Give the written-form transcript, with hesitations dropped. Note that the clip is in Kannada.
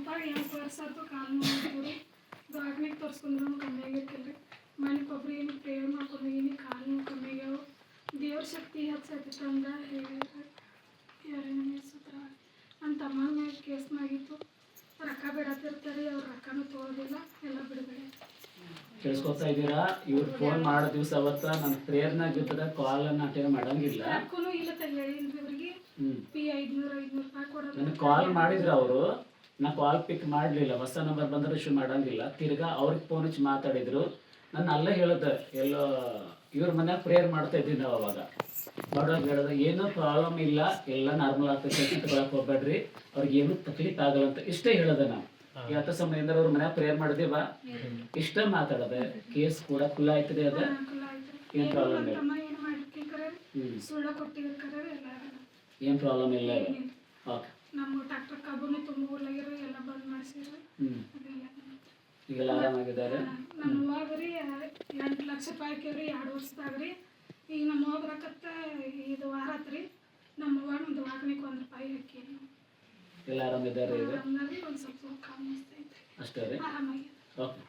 ತಪ್ಪಾಗಿ ಹೆಂಗೆ ತೋರಿಸೋದು ಕಾಲು ನೋಡ್ತೀವಿ ದವಾಖಾನೆಗೆ ತೋರಿಸ್ಕೊಂಡ್ರು ಕಮ್ಮಿ ಆಗಿರ್ತಿಲ್ಲ ಮನೆಗೆ ಒಬ್ರು ಏನು ಪ್ರೇಯರ್ ಮಾಡ್ಕೊಂಡು ಏನು ಕಾಲು ನೋವು ಕಮ್ಮಿ ಆಗ್ಯಾವ ದೇವ್ರ ಶಕ್ತಿ ಹೆಚ್ಚೈತಿತ್ತು ಅಂತ ಹೇಳಿದ್ರು ಯಾರೇನೇ ಸೂತ್ರ ನನ್ನ ತಮ್ಮನ ಮೇಲೆ ಕೇಸ್ನಾಗಿತ್ತು ರೊಕ್ಕ ಬಿಡತ್ತಿರ್ತಾರೆ ಅವ್ರು ರೊಕ್ಕನೂ ತೊಗೊಳೋದಿಲ್ಲ ಎಲ್ಲ ಬಿಡಬೇಡಿ ಕೇಳಿಸ್ಕೊತಾ ಇದ್ದೀರಾ? ಇವ್ರು ಫೋನ್ ಮಾಡೋ ದಿವಸ ಅವತ್ತ ನನ್ನ ಪ್ರೇಯರ್ನಾಗ ಇರ್ತದ ಕಾಲ್ ಅಟೆಂಡ್ ಮಾಡಂಗಿಲ್ಲ. ರೊಕ್ಕನೂ ಇಲ್ಲ ಹೇಳಿದ್ರಿ ಅವ್ರಿಗೆ ಫೀ 500 ರೂಪಾಯಿ ಕೊಡೋದು. ನನಗೆ ಕಾಲ್ ಮಾಡಿದ್ರು ಅವರು, ನಾ ಕಾಲ್ ಪಿಕ್ ಮಾಡಲಿಲ್ಲ. ಹೊಸ ನಂಬರ್ ಬಂದ್ರೆ ರಿಸೀವ್ ಮಾಡಂಗಿಲ್ಲ. ತಿರ್ಗಾ ಅವ್ರಿಗೆ ಫೋನ್ ಹಚ್ಚಿ ಮಾತಾಡಿದ್ರು. ನಾನು ಅಲ್ಲೇ ಹೇಳಿದೆ ಎಲ್ಲೋ ಇವ್ರ ಮನ್ಯಾಗ ಪ್ರೇಯರ್ ಮಾಡ್ತಾ ಇದ್ದೀನಿ ನಾವು ಅವಾಗ ಮಾಡೋದು ಹೇಳಿದೆ ಏನೂ ಪ್ರಾಬ್ಲಮ್ ಇಲ್ಲ, ಎಲ್ಲ ನಾರ್ಮಲ್ ಆಗ್ತೈತೆ ಅಂತ ತಗೊಳಕ್ಕೆ ಹೋಗ್ಬೇಡ್ರಿ, ಅವ್ರಿಗೆ ಏನೂ ತಕ್ಲೀಫ್ ಆಗಲ್ಲ ಅಂತ ಇಷ್ಟೇ ಹೇಳಿದೆ ನಾನು. ಯಾತ ಸಮಯದಿಂದ ಅವ್ರ ಮನ್ಯಾಗ ಪ್ರೇಯರ್ ಮಾಡಿದೀವ ಇಷ್ಟ ಮಾತಾಡದೆ ಕೇಸ್ ಕೂಡ ಕುಲ್ಲ ಆಯ್ತದೆ ಅದ ಏನ್ ಪ್ರಾಬ್ಲಮ್ ಇಲ್ಲ. ಏನ್ ಪ್ರಾಬ್ಲಮ್ ಇಲ್ಲ. ಓಕೆ ನಮ್ಮ ಡಾಕ್ಟರ್ ಕಬ್ಬನು ತುಂಬ ಊರ್ಲಾಗಿರೋ ಎಲ್ಲ ಬಂದ್ ಮಾಡಿಸಿದ್ರು. ಈಗೆಲ್ಲ ಆರಾಮಾಗಿದ್ದಾರೆ. ನಮ್ಮ ಹೋಗ್ರಿ 8 ಲಕ್ಷ ರೂಪಾಯಿ ಹಾಕಿವ್ರಿ 2 ವರ್ಷದಾಗ್ರಿ. ಈಗ ನಮ್ಮ ಹೋಗ್ರಕತ್ತ ಇದು ವಾರ ಆತ್ರಿ. ನಮ್ಮ ಅವ್ವ ಒಂದು ವಾಕನಿಗೆ 1 ರೂಪಾಯಿ ಹಾಕಿ ಎಲ್ಲ ಆರಾಮಿದ್ದಾರೆ ಈಗ. ಒಂದು ಸ್ವಲ್ಪ ಕಾಮ್ ಅನಿಸ್ತೈತೆ ಅಷ್ಟೇ ರೀ. ಆರಾಮಾಗಿ. ಓಕೆ.